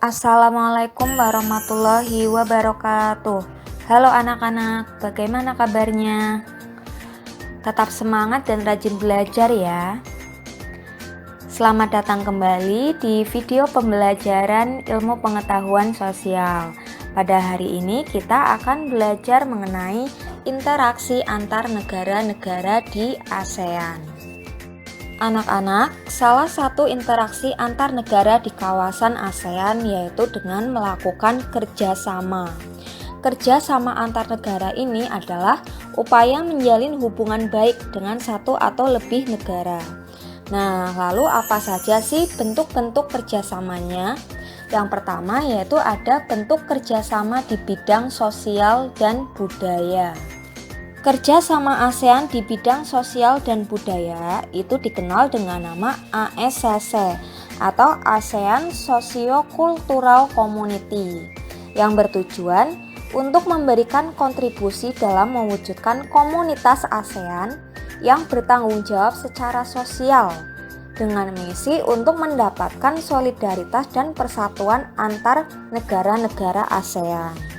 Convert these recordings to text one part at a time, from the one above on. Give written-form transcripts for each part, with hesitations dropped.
Assalamualaikum warahmatullahi wabarakatuh. Halo anak-anak, bagaimana kabarnya? Tetap semangat dan rajin belajar ya. Selamat datang kembali di video pembelajaran ilmu pengetahuan sosial. Pada hari ini kita akan belajar mengenai interaksi antar negara-negara di ASEAN. Anak-anak, salah satu interaksi antar negara di kawasan ASEAN yaitu dengan melakukan kerjasama. Kerjasama antar negara ini adalah upaya menjalin hubungan baik dengan satu atau lebih negara. Nah, lalu apa saja sih bentuk-bentuk kerjasamanya? Yang pertama yaitu ada bentuk kerjasama di bidang sosial dan budaya. Kerjasama ASEAN di bidang sosial dan budaya itu dikenal dengan nama ASCC atau ASEAN Socio-Cultural Community yang bertujuan untuk memberikan kontribusi dalam mewujudkan komunitas ASEAN yang bertanggung jawab secara sosial dengan misi untuk mendapatkan solidaritas dan persatuan antar negara-negara ASEAN.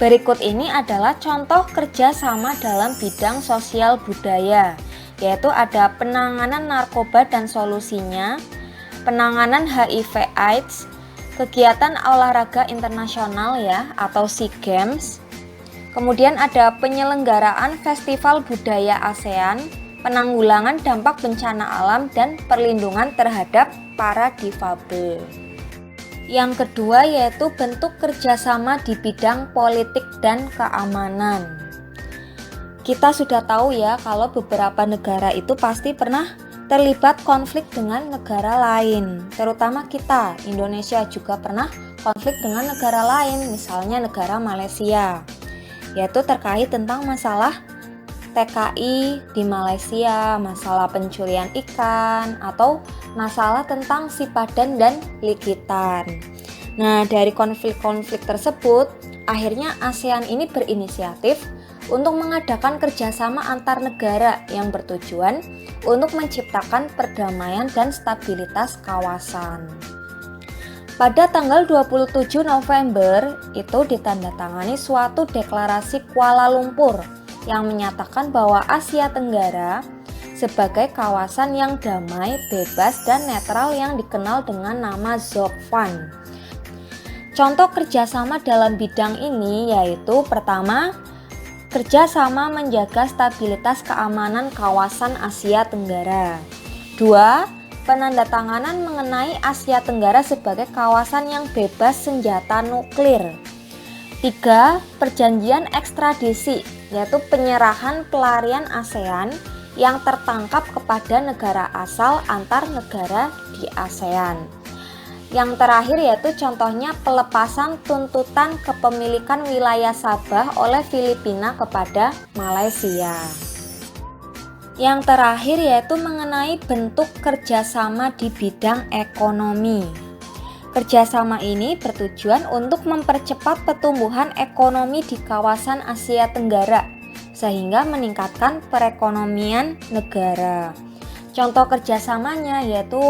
Berikut ini adalah contoh kerjasama dalam bidang sosial budaya, yaitu ada penanganan narkoba dan solusinya, penanganan HIV/AIDS, kegiatan olahraga internasional ya atau SEA Games, kemudian ada penyelenggaraan festival budaya ASEAN, penanggulangan dampak bencana alam dan perlindungan terhadap para difabel. Yang kedua yaitu bentuk kerjasama di bidang politik dan keamanan. Kita sudah tahu ya kalau beberapa negara itu pasti pernah terlibat konflik dengan negara lain. Terutama kita, Indonesia juga pernah konflik dengan negara lain, misalnya negara Malaysia. Yaitu terkait tentang masalah TKI di Malaysia, masalah pencurian ikan, atau masalah tentang sipadan dan likitan. Nah, dari konflik-konflik tersebut, akhirnya ASEAN ini berinisiatif untuk mengadakan kerjasama antar negara yang bertujuan untuk menciptakan perdamaian dan stabilitas kawasan. Pada tanggal 27 November, itu ditandatangani suatu deklarasi Kuala Lumpur yang menyatakan bahwa Asia Tenggara sebagai kawasan yang damai, bebas, dan netral yang dikenal dengan nama ZOFAN. Contoh kerjasama dalam bidang ini yaitu pertama, kerjasama menjaga stabilitas keamanan kawasan Asia Tenggara. 2. Penandatanganan mengenai Asia Tenggara sebagai kawasan yang bebas senjata nuklir. 3. Perjanjian ekstradisi, yaitu penyerahan pelarian ASEAN yang tertangkap kepada negara asal antar negara di ASEAN. Yang terakhir yaitu contohnya pelepasan tuntutan kepemilikan wilayah Sabah oleh Filipina kepada Malaysia. Yang terakhir yaitu mengenai bentuk kerjasama di bidang ekonomi. Kerjasama ini bertujuan untuk mempercepat pertumbuhan ekonomi di kawasan Asia Tenggara sehingga meningkatkan perekonomian negara. Contoh kerjasamanya yaitu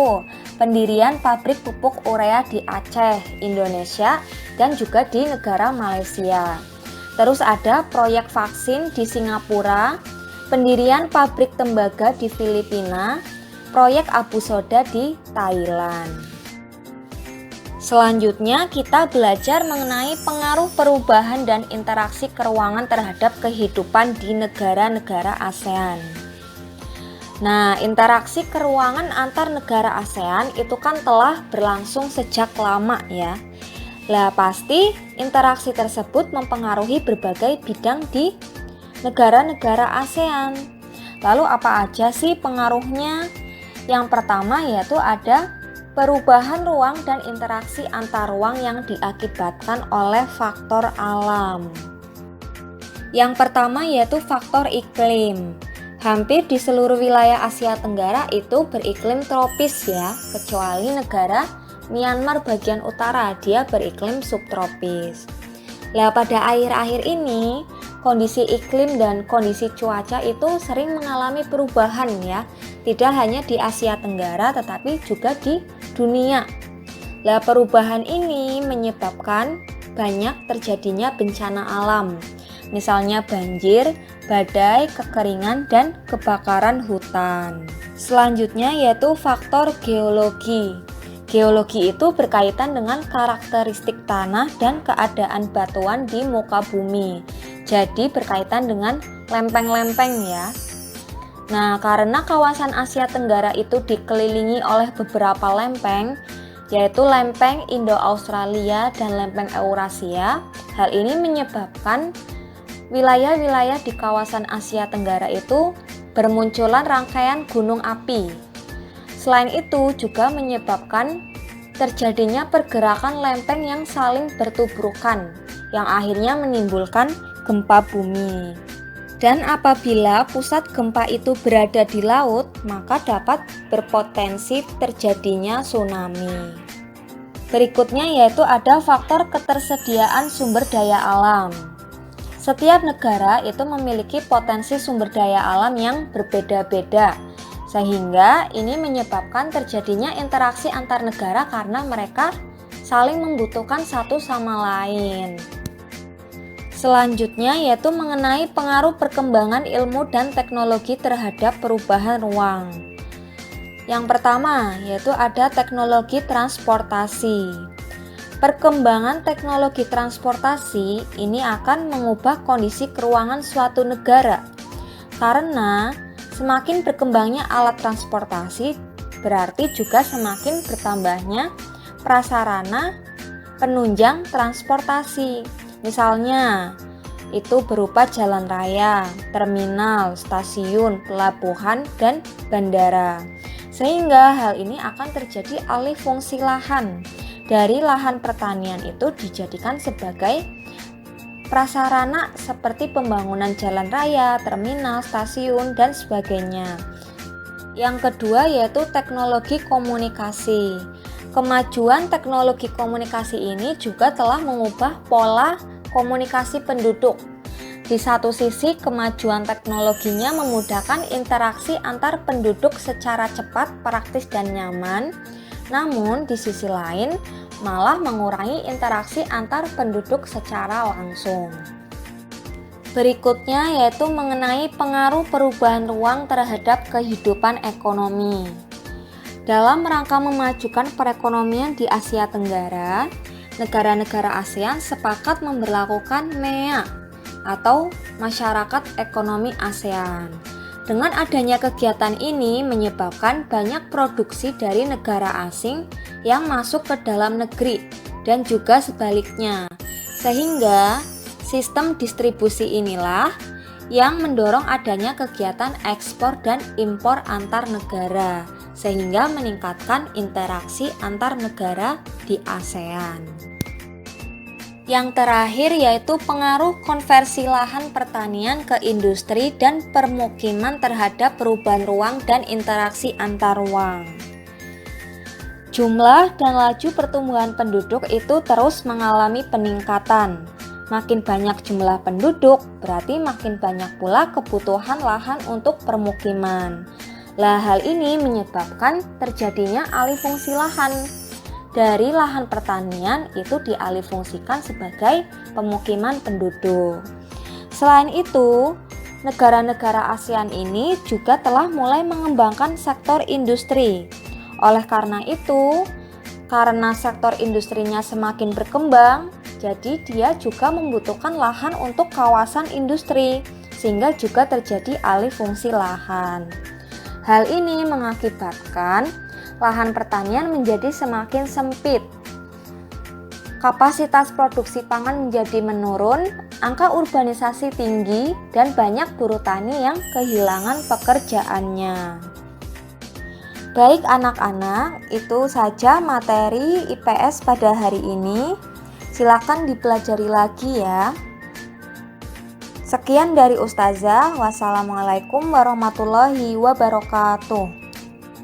pendirian pabrik pupuk urea di Aceh, Indonesia, dan juga di negara Malaysia. Terus ada proyek vaksin di Singapura, pendirian pabrik tembaga di Filipina, proyek Abu Soda di Thailand. Selanjutnya kita belajar mengenai pengaruh perubahan dan interaksi keruangan terhadap kehidupan di negara-negara ASEAN. Nah, interaksi keruangan antar negara ASEAN itu kan telah berlangsung sejak lama ya. Lah pasti interaksi tersebut mempengaruhi berbagai bidang di negara-negara ASEAN. Lalu apa aja sih pengaruhnya? Yang pertama yaitu ada perubahan ruang dan interaksi antar ruang yang diakibatkan oleh faktor alam. Yang pertama yaitu faktor iklim. Hampir di seluruh wilayah Asia Tenggara itu beriklim tropis ya, kecuali negara Myanmar bagian utara, dia beriklim subtropis. Lah pada akhir-akhir ini, kondisi iklim dan kondisi cuaca itu sering mengalami perubahan ya, tidak hanya di Asia Tenggara tetapi juga di dunia. Lah, perubahan ini menyebabkan banyak terjadinya bencana alam, misalnya banjir, badai, kekeringan, dan kebakaran hutan. Selanjutnya yaitu faktor geologi. Geologi itu berkaitan dengan karakteristik tanah dan keadaan batuan di muka bumi. Jadi berkaitan dengan lempeng-lempeng ya. Nah, karena kawasan Asia Tenggara itu dikelilingi oleh beberapa lempeng, yaitu lempeng Indo-Australia dan lempeng Eurasia. Hal ini menyebabkan wilayah-wilayah di kawasan Asia Tenggara itu bermunculan rangkaian gunung api. Selain itu juga menyebabkan terjadinya pergerakan lempeng yang saling bertubrukan, yang akhirnya menimbulkan gempa bumi. Dan apabila pusat gempa itu berada di laut, maka dapat berpotensi terjadinya tsunami. Berikutnya yaitu ada faktor ketersediaan sumber daya alam. Setiap negara itu memiliki potensi sumber daya alam yang berbeda-beda, sehingga ini menyebabkan terjadinya interaksi antar negara karena mereka saling membutuhkan satu sama lain. Selanjutnya yaitu mengenai pengaruh perkembangan ilmu dan teknologi terhadap perubahan ruang. Yang pertama yaitu ada teknologi transportasi. Perkembangan teknologi transportasi ini akan mengubah kondisi keruangan suatu negara. Karena semakin berkembangnya alat transportasi berarti juga semakin bertambahnya prasarana penunjang transportasi. Misalnya, itu berupa jalan raya, terminal, stasiun, pelabuhan, dan bandara. Sehingga hal ini akan terjadi alih fungsi lahan. Dari lahan pertanian itu dijadikan sebagai prasarana seperti pembangunan jalan raya, terminal, stasiun, dan sebagainya. Yang kedua yaitu teknologi komunikasi. Kemajuan teknologi komunikasi ini juga telah mengubah pola komunikasi penduduk. Di satu sisi, kemajuan teknologinya memudahkan interaksi antar penduduk secara cepat, praktis, dan nyaman. Namun, di sisi lain, malah mengurangi interaksi antar penduduk secara langsung. Berikutnya yaitu mengenai pengaruh perubahan ruang terhadap kehidupan ekonomi. Dalam rangka memajukan perekonomian di Asia Tenggara, negara-negara ASEAN sepakat memberlakukan MEA atau Masyarakat Ekonomi ASEAN. Dengan adanya kegiatan ini menyebabkan banyak produksi dari negara asing yang masuk ke dalam negeri dan juga sebaliknya. Sehingga sistem distribusi inilah yang mendorong adanya kegiatan ekspor dan impor antar negara, sehingga meningkatkan interaksi antar negara di ASEAN. Yang terakhir yaitu pengaruh konversi lahan pertanian ke industri dan permukiman terhadap perubahan ruang dan interaksi antar ruang. Jumlah dan laju pertumbuhan penduduk itu terus mengalami peningkatan. Makin banyak jumlah penduduk, berarti makin banyak pula kebutuhan lahan untuk permukiman. Lah, hal ini menyebabkan terjadinya alih fungsi lahan. Dari lahan pertanian itu dialihfungsikan sebagai pemukiman penduduk. Selain itu, negara-negara ASEAN ini juga telah mulai mengembangkan sektor industri. Oleh karena itu, karena sektor industrinya semakin berkembang, jadi dia juga membutuhkan lahan untuk kawasan industri, sehingga juga terjadi alih fungsi lahan. Hal ini mengakibatkan lahan pertanian menjadi semakin sempit. Kapasitas produksi pangan menjadi menurun, angka urbanisasi tinggi, dan banyak buruh tani yang kehilangan pekerjaannya. Baik anak-anak, itu saja materi IPS pada hari ini. Silakan dipelajari lagi ya. Sekian dari Ustazah. Wassalamualaikum warahmatullahi wabarakatuh.